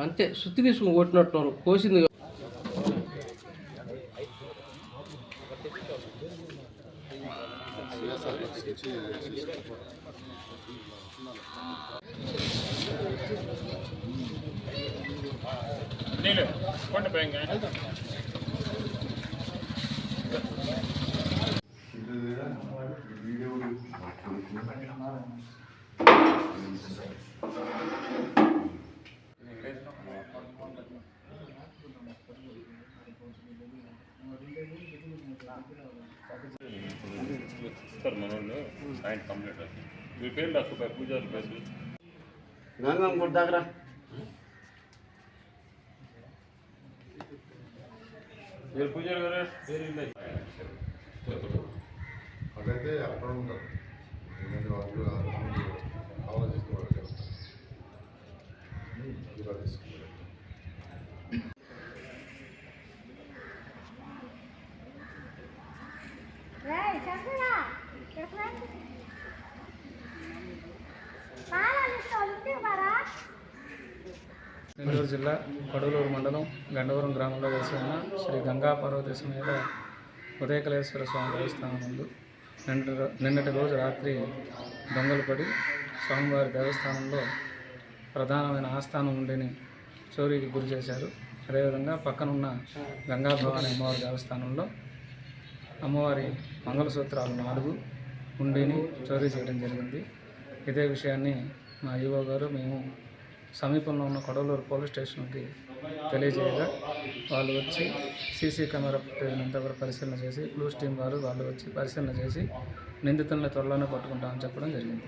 అంతే సుత్తి తీసుకుని కొట్టినట్టు కోసింది. మనోళ్ళు ఆయన కంప్లీట్ మీ పేరు రాసుకో పూజారి పేరు గంగం గుడి దగ్గర పేరు పూజారి గారు పేరు అదైతే అక్కడ ఉంటారు ఆలోచిస్తున్నారు నెల్లూరు జిల్లా కడలూరు మండలం గండవరం గ్రామంలో వేసి ఉన్న శ్రీ గంగా పార్వతీ మీద ఉదయకలేశ్వర స్వామి దేవస్థానం ముందు నిన్నటి రోజు రాత్రి దొంగలు పడి స్వామివారి దేవస్థానంలో ప్రధానమైన ఆస్థానం ఉండిని చోరీకి గురి చేశారు. అదేవిధంగా పక్కనున్న గంగా భవాని అమ్మవారి దేవస్థానంలో అమ్మవారి మంగళసూత్రాలు 4 ఉండిని చోరీ చేయడం జరిగింది. ఇదే విషయాన్ని మా ఈవో గారు మేము సమీపంలో ఉన్న కొడవలూరు పోలీస్ స్టేషన్కి తెలియజేయగా వాళ్ళు వచ్చి సీసీ కెమెరా ఫుటేజ్ అంతా కూడా పరిశీలన చేసి బ్లూస్ టీం వారు వాళ్ళు వచ్చి పరిశీలన చేసి నిందితులను త్వరలోనే పట్టుకుంటామని చెప్పడం జరిగింది.